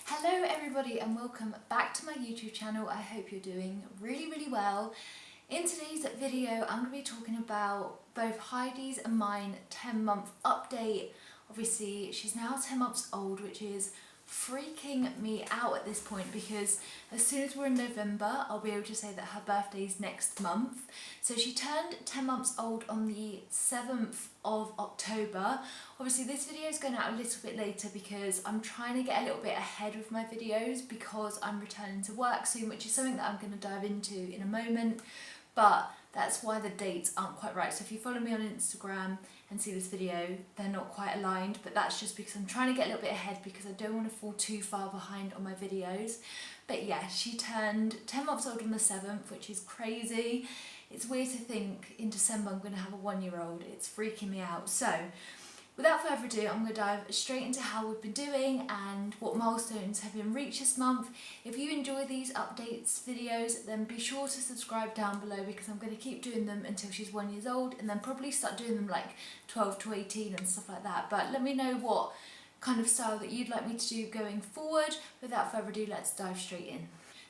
Hello everybody and welcome back to my YouTube channel. I hope you're doing really well. In today's video I'm going to be talking about both Heidi's and mine 10-month update. Obviously she's now 10 months old, which is freaking me out at this point because as soon as we're in November I'll be able to say that her birthday's next month. So she turned 10 months old on the 7th of October. Obviously this video is going out a little bit later because I'm trying to get a little bit ahead with my videos because I'm returning to work soon, which is something that I'm going to dive into in a moment, but that's why the dates aren't quite right. So if you follow me on Instagram and see this video, they're not quite aligned, but that's just because I'm trying to get a little bit ahead because I don't want to fall too far behind on my videos. But yeah, she turned 10 months old on the 7th, which is crazy. It's weird to think in December I'm going to have a 1-year-old. It's freaking me out. So without further ado, I'm going to dive straight into how we've been doing and what milestones have been reached this month. If you enjoy these updates videos, then be sure to subscribe down below because I'm going to keep doing them until she's 1 year old and then probably start doing them like 12 to 18 and stuff like that. But let me know what kind of style that you'd like me to do going forward. Without further ado, let's dive straight in.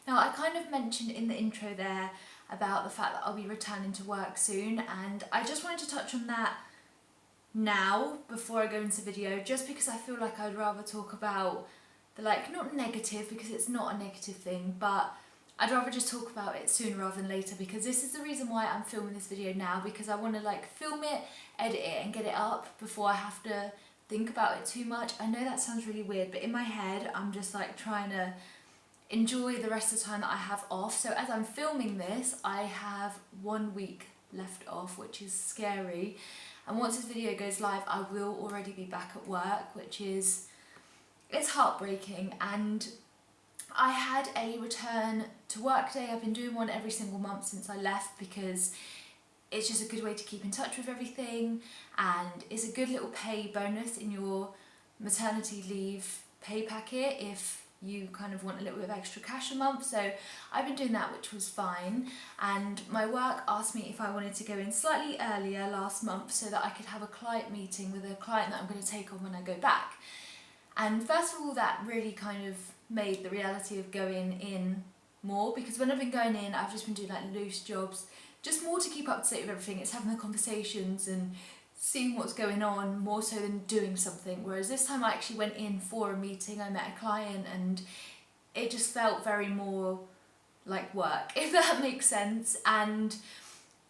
Now, I kind of mentioned in the intro there about the fact that I'll be returning to work soon, and I just wanted to touch on that now before I go into the video, just because I feel like I'd rather talk about the not negative, because it's not a negative thing, but I'd rather just talk about it sooner rather than later, because this is the reason why I'm filming this video now, because I want to film it, edit it and get it up before I have to think about it too much. I know that sounds really weird, but in my head I'm just trying to enjoy the rest of the time that I have off. So as I'm filming this, I have 1 week left off, which is scary. And once this video goes live, I will already be back at work, which is, it's heartbreaking. And I had a return to work day. I've been doing one every single month since I left because it's just a good way to keep in touch with everything, and it's a good little pay bonus in your maternity leave pay packet if you kind of want a little bit of extra cash a month. So I've been doing that, which was fine, and my work asked me if I wanted to go in slightly earlier last month so that I could have a client meeting with a client that I'm going to take on when I go back. And first of all, that really kind of made the reality of going in more, because when I've been going in, I've just been doing loose jobs, just more to keep up to date with everything. It's having the conversations and seeing what's going on more so than doing something. Whereas this time I actually went in for a meeting, I met a client, and it just felt very more like work, if that makes sense. And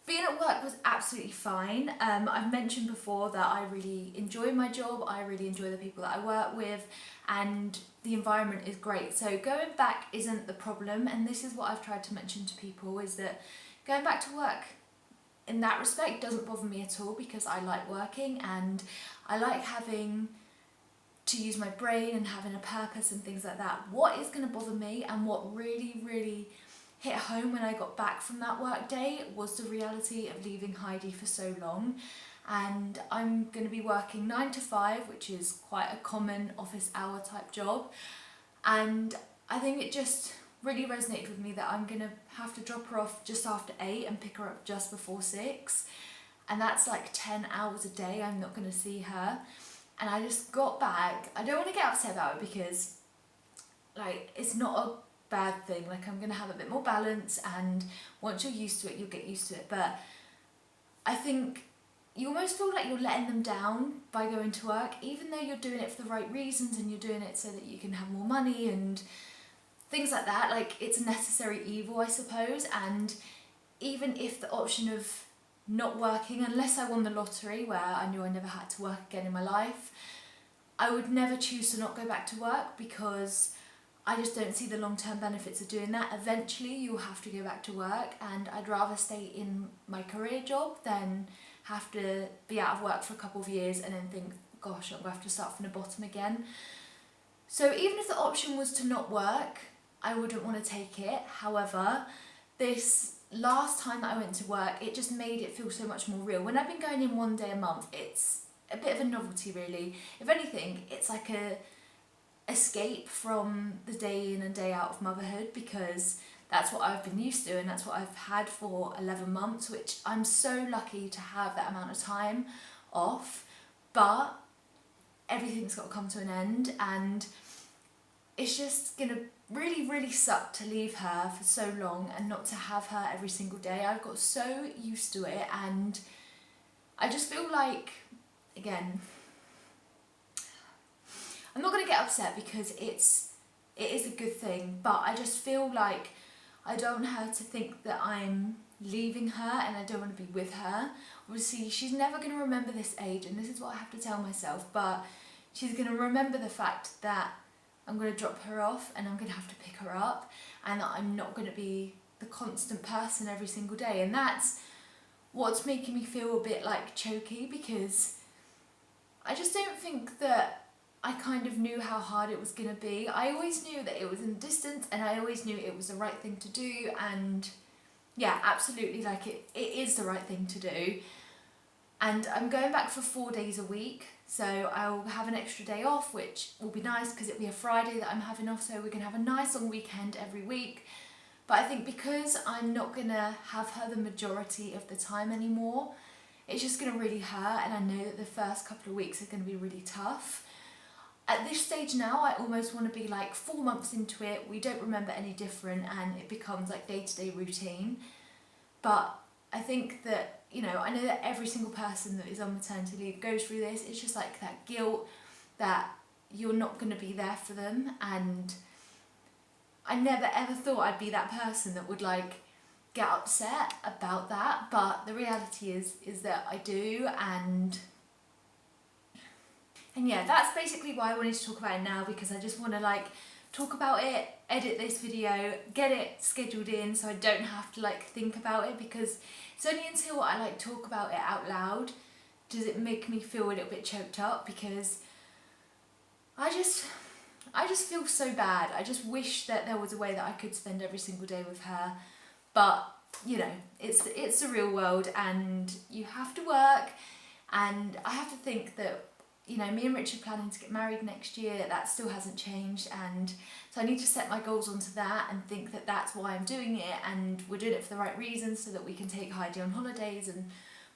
being at work was absolutely fine. I've mentioned before that I really enjoy my job, I really enjoy the people that I work with, and the environment is great. So going back isn't the problem, and this is what I've tried to mention to people, is that going back to work in that respect doesn't bother me at all, because I like working and I like having to use my brain and having a purpose and things like that. What is going to bother me, and what really hit home when I got back from that work day, was the reality of leaving Heidi for so long. And I'm going to be working 9 to 5, which is quite a common office hour type job, and I think it just really resonated with me that I'm going to have to drop her off just after 8 and pick her up just before 6, and that's 10 hours a day I'm not going to see her. And I just got back. I don't want to get upset about it because it's not a bad thing. I'm going to have a bit more balance, and once you're used to it, you'll get used to it. But I think you almost feel like you're letting them down by going to work, even though you're doing it for the right reasons and you're doing it so that you can have more money and things like that. It's a necessary evil, I suppose. And even if the option of not working, unless I won the lottery where I knew I never had to work again in my life, I would never choose to not go back to work, because I just don't see the long-term benefits of doing that. Eventually you'll have to go back to work, and I'd rather stay in my career job than have to be out of work for a couple of years and then think, gosh, I'm going to have to start from the bottom again. So even if the option was to not work, I wouldn't want to take it. However, this last time that I went to work, it just made it feel so much more real. When I've been going in 1 day a month, it's a bit of a novelty really. If anything, it's like a escape from the day in and day out of motherhood, because that's what I've been used to and that's what I've had for 11 months, which I'm so lucky to have that amount of time off. But everything's got to come to an end, and it's just gonna really, really suck to leave her for so long and not to have her every single day. I've got so used to it, and I just feel like, again, I'm not gonna get upset because it is a good thing, but I just feel like I don't want her to think that I'm leaving her and I don't want to be with her. Obviously, she's never going to remember this age, and this is what I have to tell myself, but she's going to remember the fact that I'm going to drop her off and I'm going to have to pick her up, and that I'm not going to be the constant person every single day. And that's what's making me feel a bit like choky, because I just don't think that I kind of knew how hard it was going to be. I always knew that it was in the distance, and I always knew it was the right thing to do, and yeah, absolutely, like it is the right thing to do. And I'm going back for 4 days a week, so I'll have an extra day off, which will be nice because it'll be a Friday that I'm having off, so we're going to have a nice long weekend every week. But I think because I'm not going to have her the majority of the time anymore, it's just going to really hurt, and I know that the first couple of weeks are going to be really tough. At this stage now, I almost want to be like 4 months into it, we don't remember any different, and it becomes like day-to-day routine. But I think that, you know, I know that every single person that is on maternity leave goes through this. It's just like that guilt that you're not going to be there for them, and I never ever thought I'd be that person that would like get upset about that, but the reality is that I do. And yeah, that's basically why I wanted to talk about it now, because I just want to like talk about it, edit this video, get it scheduled in so I don't have to like think about it, because it's only until I like talk about it out loud does it make me feel a little bit choked up, because I just feel so bad. I just wish that there was a way that I could spend every single day with her, but you know, it's the real world, and you have to work, and I have to think that, you know, me and Rich are planning to get married next year. That still hasn't changed, and so I need to set my goals onto that and think that that's why I'm doing it, and we're doing it for the right reasons, so that we can take Heidi on holidays and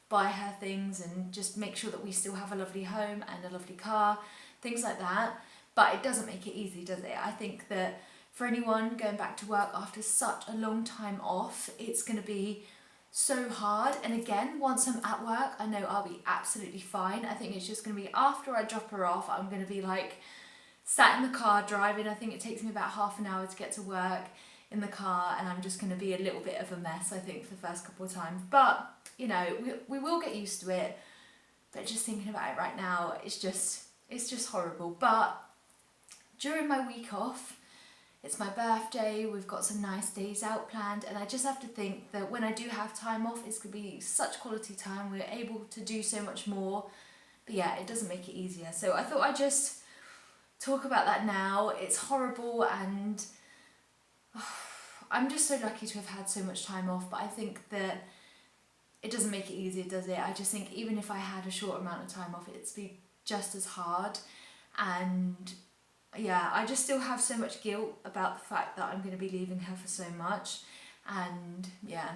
buy her things and just make sure that we still have a lovely home and a lovely car, things like that. But it doesn't make it easy, does it? I think that for anyone going back to work after such a long time off, it's going to be so hard. And again, once I'm at work, I know I'll be absolutely fine. I think it's just going to be after I drop her off, I'm going to be like sat in the car driving. I think it takes me about half an hour to get to work in the car, and I'm just going to be a little bit of a mess, I think, for the first couple of times. But, you know, we will get used to it. But just thinking about it right now, it's just horrible. But during my week off, it's my birthday, we've got some nice days out planned, and I just have to think that when I do have time off, it's going to be such quality time, we're able to do so much more. But yeah, it doesn't make it easier. So I thought I'd just talk about that now. It's horrible, and I'm just so lucky to have had so much time off, but I think that it doesn't make it easier, does it? I just think even if I had a short amount of time off, it'd be just as hard. And yeah, I just still have so much guilt about the fact that I'm going to be leaving her for so much, and yeah.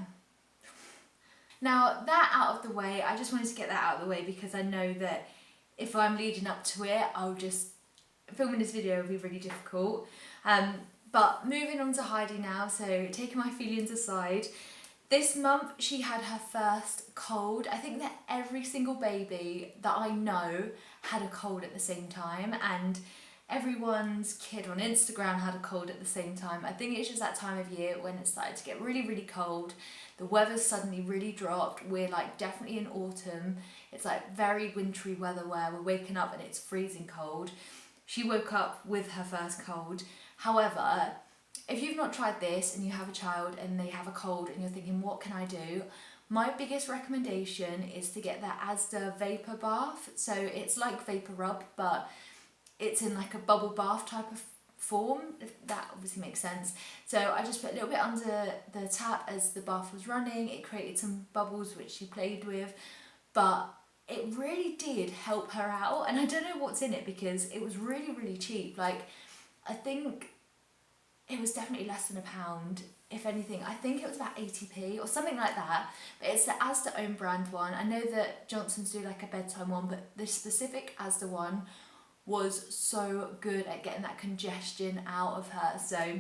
Now, that out of the way, I just wanted to get that out of the way, because I know that if I'm leading up to it, filming this video will be really difficult. But moving on to Heidi now, so taking my feelings aside, this month she had her first cold. I think that every single baby that I know had a cold at the same time, and everyone's kid on Instagram had a cold at the same time. I think it's just that time of year when it started to get really, really cold. The weather's suddenly really dropped. We're like definitely in autumn. It's like very wintry weather where we're waking up and it's freezing cold. She woke up with her first cold. However, if you've not tried this and you have a child and they have a cold and you're thinking, what can I do? My biggest recommendation is to get the Asda Vapor Bath. So it's like Vapor Rub, but it's in like a bubble bath type of form, if that obviously makes sense. So I just put a little bit under the tap as the bath was running. It created some bubbles which she played with, but it really did help her out. And I don't know what's in it, because it was really, really cheap. Like, I think it was definitely less than £1. If anything, I think it was about 80p or something like that. But it's the Asda own brand one. I know that Johnson's do like a bedtime one, but this specific Asda one was so good at getting that congestion out of her. So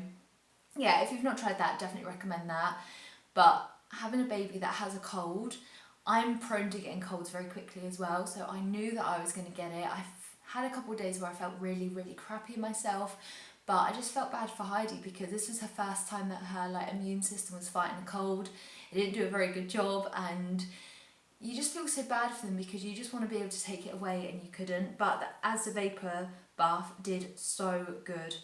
yeah, if you've not tried that, definitely recommend that. But having a baby that has a cold, I'm prone to getting colds very quickly as well, so I knew that I was going to get it. I've had a couple of days where I felt really, really crappy myself, but I just felt bad for Heidi because this was her first time that her immune system was fighting a cold. It didn't do a very good job, and you just feel so bad for them because you just want to be able to take it away and you couldn't. But the Asda Vapor bath did so good.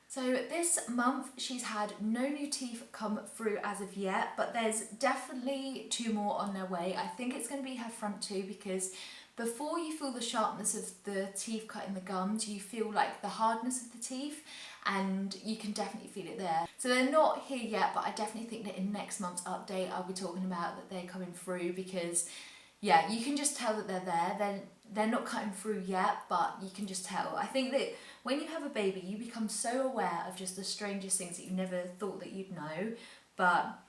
So this month she's had no new teeth come through as of yet, but there's definitely 2 more on their way. I think it's going to be her front 2 because before you feel the sharpness of the teeth cutting the gums, you feel like the hardness of the teeth, and you can definitely feel it there. So they're not here yet, but I definitely think that in next month's update I'll be talking about that they're coming through, because yeah, you can just tell that they're there. They're not cutting through yet, but you can just tell. I think that when you have a baby, you become so aware of just the strangest things that you never thought that you'd know. But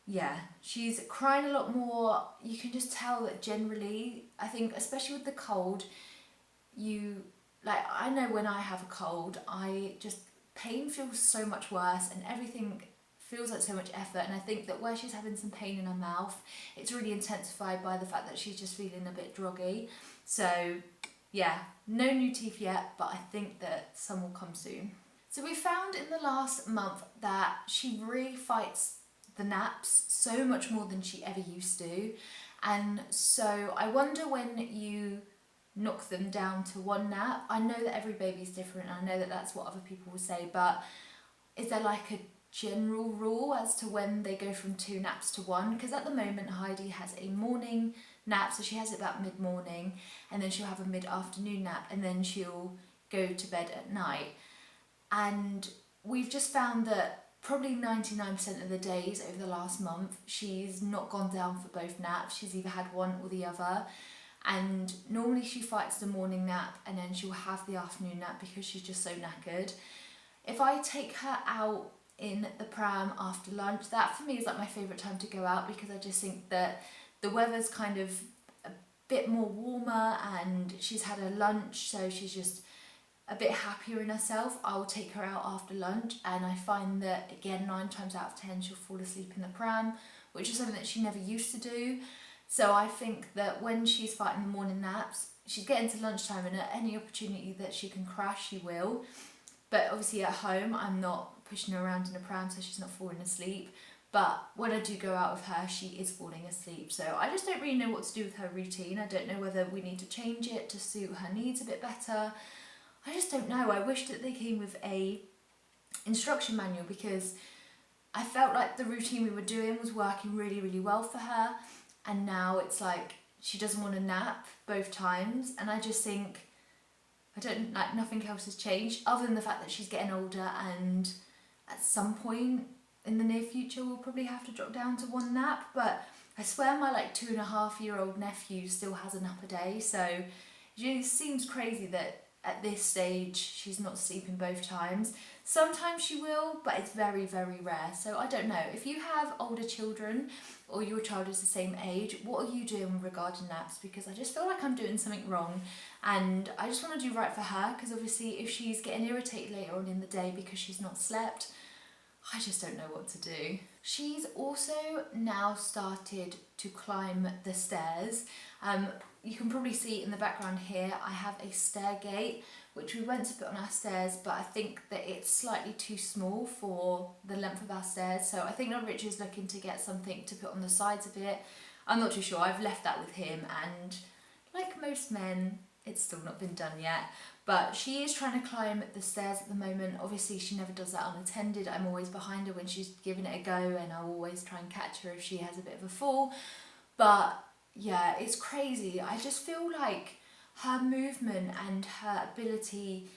yeah, she's crying a lot more. You can just tell that generally, I think, especially with the cold, I know when I have a cold, pain feels so much worse and everything feels like so much effort, and I think that where she's having some pain in her mouth, it's really intensified by the fact that she's just feeling a bit droggy. So yeah, no new teeth yet, but I think that some will come soon. So we found in the last month that she really fights the naps so much more than she ever used to, and so I wonder when you knock them down to 1 nap. I know that every baby's different, and I know that that's what other people will say, but is there like a general rule as to when they go from 2 naps to 1? Because at the moment Heidi has a morning nap, so she has it about mid-morning, and then she'll have a mid-afternoon nap, and then she'll go to bed at night. And we've just found that probably 99% of the days over the last month she's not gone down for both naps. She's either had one or the other, and normally she fights the morning nap and then she'll have the afternoon nap because she's just so knackered. If I take her out in the pram after lunch, that for me is like my favourite time to go out, because I just think that the weather's kind of a bit more warmer and she's had her lunch, so she's just a bit happier in herself. I'll take her out after lunch, and I find that again 9 times out of 10 she'll fall asleep in the pram, which is something that she never used to do. So I think that when she's fighting the morning naps, she's getting to lunchtime, and at any opportunity that she can crash, she will. But obviously at home, I'm not pushing her around in a pram so she's not falling asleep. But when I do go out with her, she is falling asleep. So I just don't really know what to do with her routine. I don't know whether we need to change it to suit her needs a bit better. I just don't know. I wish that they came with a instruction manual, because I felt like the routine we were doing was working really, really well for her. And now it's like she doesn't want to nap both times. And I just think, nothing else has changed other than the fact that she's getting older, and at some point in the near future we'll probably have to drop down to 1 nap. But I swear my 2.5-year-old nephew still has a nap a day, so it just seems crazy that at this stage she's not sleeping both times. Sometimes she will, but it's very, very rare. So I don't know. If you have older children or your child is the same age, what are you doing regarding naps? Because I just feel like I'm doing something wrong, and I just want to do right for her, because obviously if she's getting irritated later on in the day because she's not slept, I just don't know what to do. She's also now started to climb the stairs. You can probably see in the background here, I have a stair gate, which we went to put on our stairs, but I think that it's slightly too small for the length of our stairs. So I think that Richard's looking to get something to put on the sides of it. I'm not too sure. I've left that with him, and like most men, it's still not been done yet. But she is trying to climb the stairs at the moment. Obviously, she never does that unattended. I'm always behind her when she's giving it a go, and I'll always try and catch her if she has a bit of a fall. But yeah, it's crazy. I just feel like her movement and her ability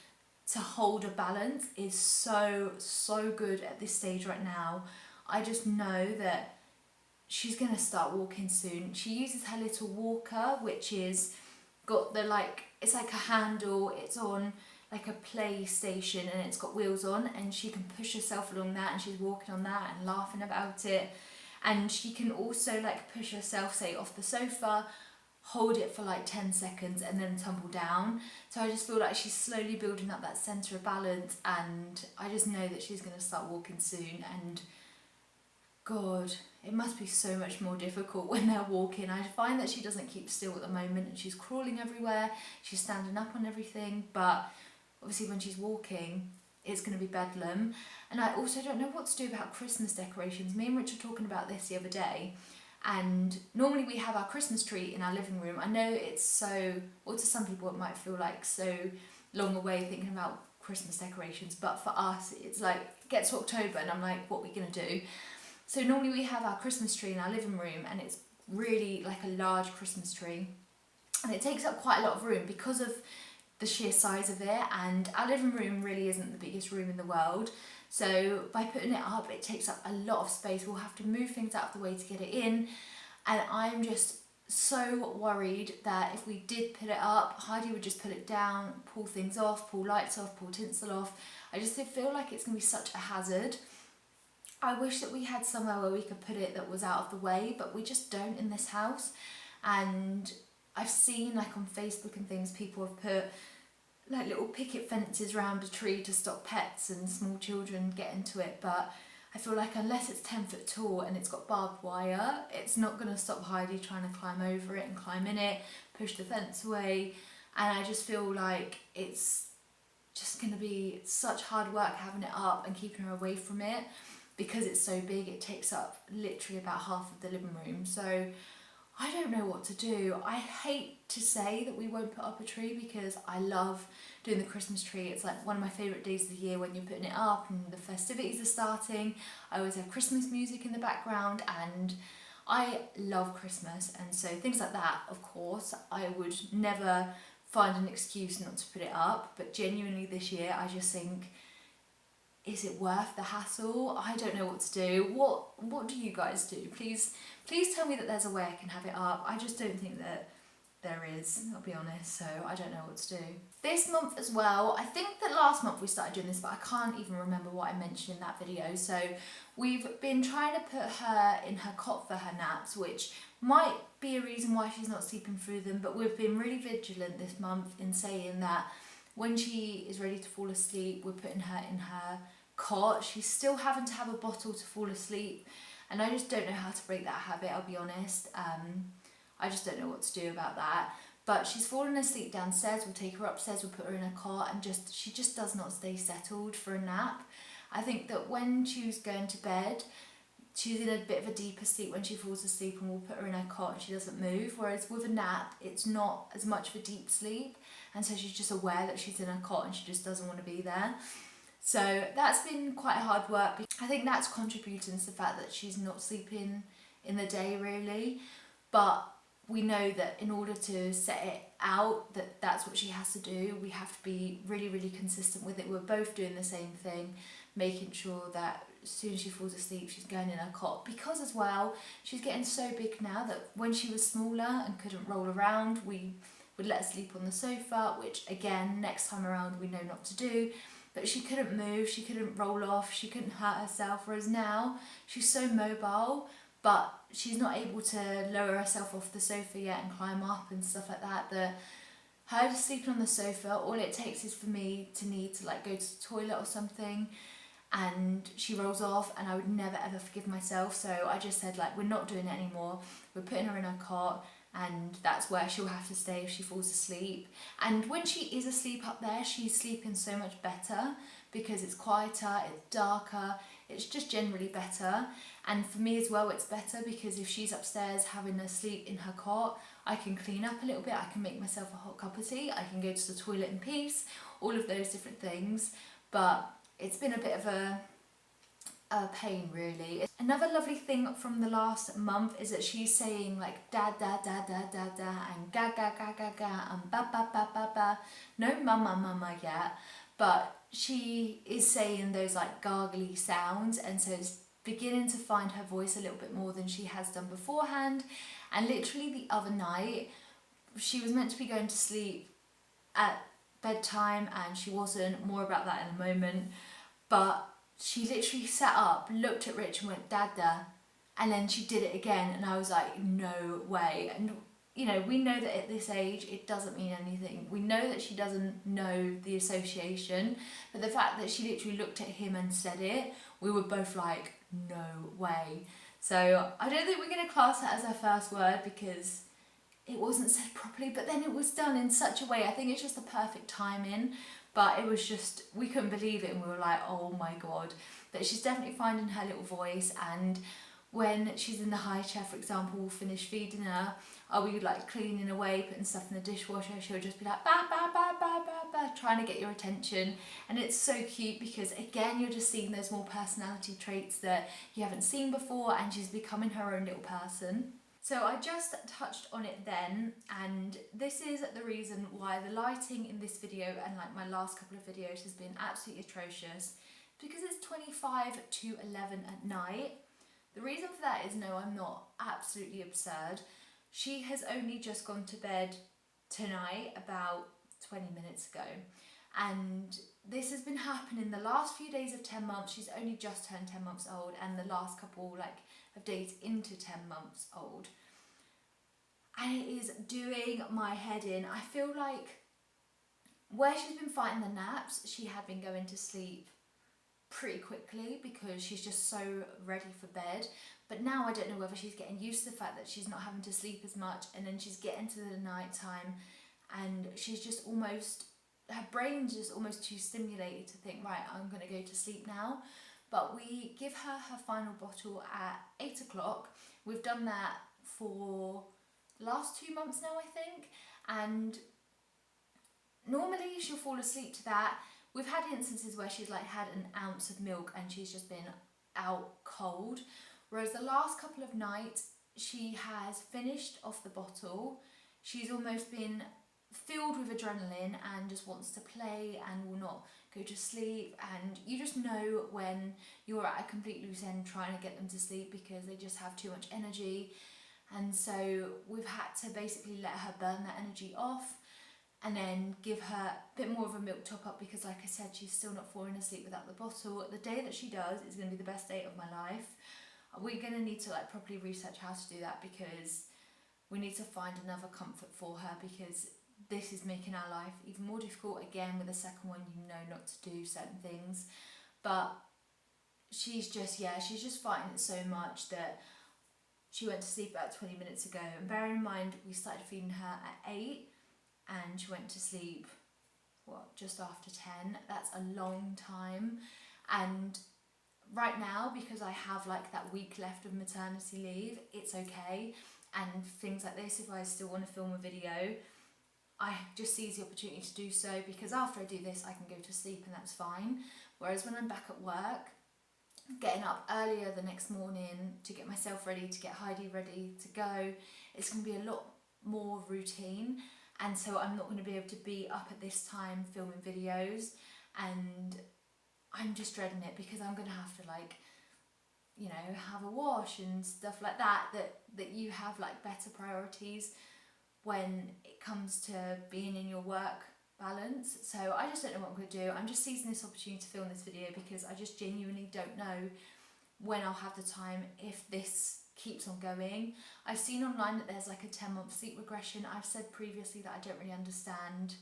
to hold a balance is so, so good at this stage right now. I just know that she's going to start walking soon. She uses her little walker, which is got the it's like a handle, it's on like a PlayStation, and it's got wheels on, and she can push herself along that, and she's walking on that and laughing about it. And she can also push herself, say, off the sofa hold it for like 10 seconds and then tumble down. So I just feel like she's slowly building up that centre of balance, and I just know that she's going to start walking soon. And God, it must be so much more difficult when they're walking. I find that she doesn't keep still at the moment, and she's crawling everywhere, she's standing up on everything, but obviously when she's walking, it's going to be bedlam. And I also don't know what to do about Christmas decorations. Me and Rich were talking about this the other day, and normally we have our Christmas tree in our living room. I know it's so, or to some people it might feel like so long away thinking about Christmas decorations, but for us it's like, it gets to October and I'm like, what are we going to do? So normally we have our Christmas tree in our living room, and it's really like a large Christmas tree, and it takes up quite a lot of room because of the sheer size of it, and our living room really isn't the biggest room in the world. So by putting it up, it takes up a lot of space. We'll have to move things out of the way to get it in, and I'm just so worried that if we did put it up, Heidi would just put it down, pull things off, pull lights off, pull tinsel off. I just feel like it's going to be such a hazard. I wish that we had somewhere where we could put it that was out of the way, but we just don't in this house. And I've seen like on Facebook and things, people have put like little picket fences around a tree to stop pets and small children get into it, but I feel like unless it's 10 foot tall and it's got barbed wire, it's not going to stop Heidi trying to climb over it and climb in it, push the fence away. And I just feel like it's just going to be such hard work having it up and keeping her away from it, because it's so big. It takes up literally about half of the living room. So I don't know what to do. I hate to say that we won't put up a tree, because I love doing the Christmas tree. It's like one of my favourite days of the year when you're putting it up and the festivities are starting. I always have Christmas music in the background, and I love Christmas. And so things like that, of course, I would never find an excuse not to put it up. But genuinely this year, I just think, is it worth the hassle? I don't know what to do. What do you guys do? Please tell me that there's a way I can have it up. I just don't think that there is, I'll be honest, so I don't know what to do. This month as well, I think that last month we started doing this, but I can't even remember what I mentioned in that video. So we've been trying to put her in her cot for her naps, which might be a reason why she's not sleeping through them, but we've been really vigilant this month in saying that when she is ready to fall asleep, we're putting her in her cot. She's still having to have a bottle to fall asleep, and I just don't know how to break that habit, I'll be honest. I just don't know what to do about that. But she's fallen asleep downstairs. We'll take her upstairs, we'll put her in a cot, and she just does not stay settled for a nap. I think that when she's going to bed, she's in a bit of a deeper sleep when she falls asleep, and we'll put her in her cot and she doesn't move. Whereas with a nap, it's not as much of a deep sleep, and so she's just aware that she's in her cot and she just doesn't want to be there. So that's been quite hard work. I think that's contributing to the fact that she's not sleeping in the day really. But we know that in order to set it out, that's what she has to do. We have to be really, really consistent with it. We're both doing the same thing, making sure that as soon as she falls asleep, she's going in her cot. Because as well, she's getting so big now that when she was smaller and couldn't roll around, we would let her sleep on the sofa, which again, next time around we know not to do. But she couldn't move, she couldn't roll off, she couldn't hurt herself. Whereas now, she's so mobile, but she's not able to lower herself off the sofa yet and climb up and stuff like that. Her just sleeping on the sofa, all it takes is for me to need to like go to the toilet or something, and she rolls off, and I would never ever forgive myself. So I just said, like, we're not doing it anymore. We're putting her in her cot, and that's where she'll have to stay if she falls asleep. And when she is asleep up there, she's sleeping so much better because it's quieter, it's darker, it's just generally better. And for me as well, it's better because if she's upstairs having a sleep in her cot, I can clean up a little bit, I can make myself a hot cup of tea, I can go to the toilet in peace, all of those different things. But it's been a bit of a pain really. Another lovely thing from the last month is that she's saying like da da da da da da and ga ga ga ga ga and ba ba ba ba ba. No mama mama yet, but she is saying those like gargly sounds, and so it's beginning to find her voice a little bit more than she has done beforehand. And literally the other night, she was meant to be going to sleep at bedtime and she wasn't. More about that in a moment. But she literally sat up, looked at Rich and went, Dada, and then she did it again, and I was like, no way. And you know, we know that at this age it doesn't mean anything. We know that she doesn't know the association, but the fact that she literally looked at him and said it, we were both like, no way. So I don't think we're going to class that as our first word because it wasn't said properly, but then it was done in such a way. I think it's just the perfect timing, but it was just, we couldn't believe it, and we were like, oh my God. But she's definitely finding her little voice, and when she's in the high chair, for example, we'll finish feeding her, are we like cleaning away, putting stuff in the dishwasher, she'll just be like, ba ba ba ba ba ba, trying to get your attention. And it's so cute because again, you're just seeing those more personality traits that you haven't seen before, and she's becoming her own little person. So I just touched on it then, and this is the reason why the lighting in this video and like my last couple of videos has been absolutely atrocious, because it's 25 to 11 at night. The reason for that is, no, I'm not absolutely absurd. She has only just gone to bed tonight about 20 minutes ago, and this has been happening the last few days of 10 months. She's only just turned 10 months old, and the last couple of days into 10 months old, and it is doing my head in. I feel like where she's been fighting the naps, she had been going to sleep pretty quickly because she's just so ready for bed. But now I don't know whether she's getting used to the fact that she's not having to sleep as much, and then she's getting to the night time and she's just almost, her brain's just almost too stimulated to think, right, I'm going to go to sleep now. But we give her her final bottle at 8 o'clock. We've done that for the last 2 months now, I think, and normally she'll fall asleep to that. We've had instances where she's like had an ounce of milk and she's just been out cold, whereas the last couple of nights she has finished off the bottle. She's almost been filled with adrenaline and just wants to play and will not go to sleep, and you just know when you're at a complete loose end trying to get them to sleep because they just have too much energy. And so we've had to basically let her burn that energy off and then give her a bit more of a milk top up because, like I said, she's still not falling asleep without the bottle. The day that she does is going to be the best day of my life. We're going to need to like properly research how to do that because we need to find another comfort for her, because this is making our life even more difficult. Again, with the second one, you know not to do certain things, but she's just fighting it so much that she went to sleep about 20 minutes ago. And bear in mind, we started feeding her at 8 and she went to sleep, just after 10. That's a long time. And right now, because I have like that week left of maternity leave, it's okay. And things like this, if I still want to film a video, I just seize the opportunity to do so, because after I do this I can go to sleep and that's fine. Whereas when I'm back at work, getting up earlier the next morning to get myself ready, to get Heidi ready to go, it's going to be a lot more routine, and so I'm not going to be able to be up at this time filming videos, and I'm just dreading it because I'm going to have to like, you know, have a wash and stuff like that, that you have like better priorities when it comes to being in your work balance. So I just don't know what I'm going to do. I'm just seizing this opportunity to film this video because I just genuinely don't know when I'll have the time if this keeps on going. I've seen online that there's like a 10-month sleep regression. I've said previously that I don't really understand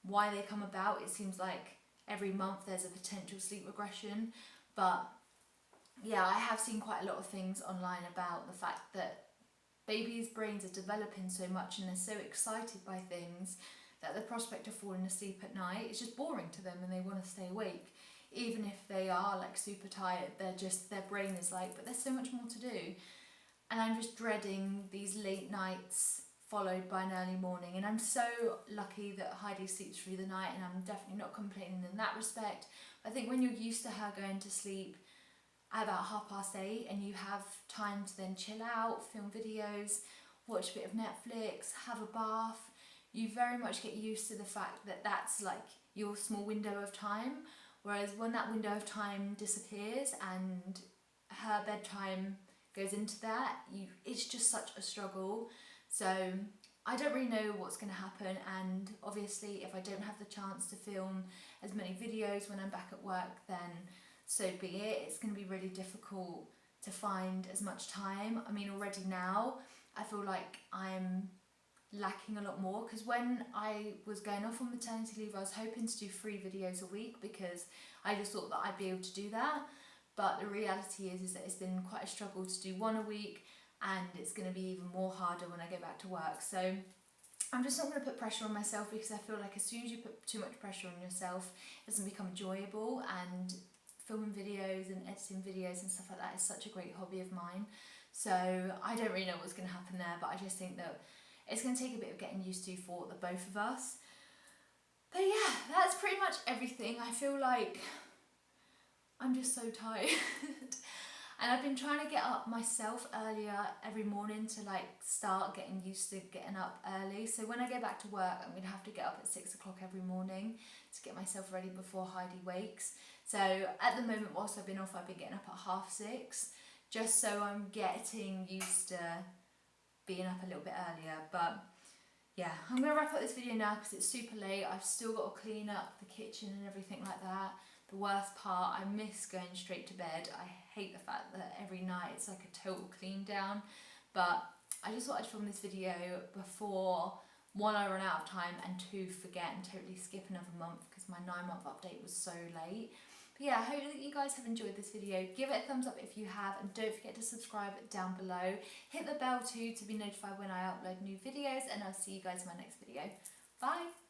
why they come about. It seems like every month there's a potential sleep regression, but yeah, I have seen quite a lot of things online about the fact that babies' brains are developing so much and they're so excited by things that the prospect of falling asleep at night is just boring to them and they want to stay awake. Even if they are like super tired, their brain is like, but there's so much more to do. And I'm just dreading these late nights followed by an early morning. And I'm so lucky that Heidi sleeps through the night, and I'm definitely not complaining in that respect. I think when you're used to her going to sleep at about 8:30 and you have time to then chill out, film videos, watch a bit of Netflix, have a bath, you very much get used to the fact that that's like your small window of time. Whereas when that window of time disappears and her bedtime goes into that, it's just such a struggle. So I don't really know what's going to happen, and obviously if I don't have the chance to film as many videos when I'm back at work, then so be it. It's going to be really difficult to find as much time. I mean, already now I feel like I'm lacking a lot more, because when I was going off on maternity leave I was hoping to do 3 videos a week because I just thought that I'd be able to do that, but the reality is that it's been quite a struggle to do 1 a week, and it's going to be even more harder when I go back to work. So I'm just not going to put pressure on myself, because I feel like as soon as you put too much pressure on yourself it doesn't become enjoyable, and filming videos and editing videos and stuff like that is such a great hobby of mine. So I don't really know what's going to happen there, but I just think that it's going to take a bit of getting used to for the both of us. But yeah, that's pretty much everything. I feel like I'm just so tired. And I've been trying to get up myself earlier every morning to like start getting used to getting up early. So when I go back to work, I'm going to have to get up at 6 o'clock every morning to get myself ready before Heidi wakes. So at the moment, whilst I've been off, I've been getting up at 6:30, just so I'm getting used to being up a little bit earlier. But yeah, I'm going to wrap up this video now because it's super late. I've still got to clean up the kitchen and everything like that. The worst part, I miss going straight to bed. I hate the fact that every night it's like a total clean down. But I just thought I'd film this video before 1, I run out of time, and 2, forget and totally skip another month because my 9-month update was so late. But yeah, I hope that you guys have enjoyed this video. Give it a thumbs up if you have, and don't forget to subscribe down below. Hit the bell too to be notified when I upload new videos, and I'll see you guys in my next video. Bye!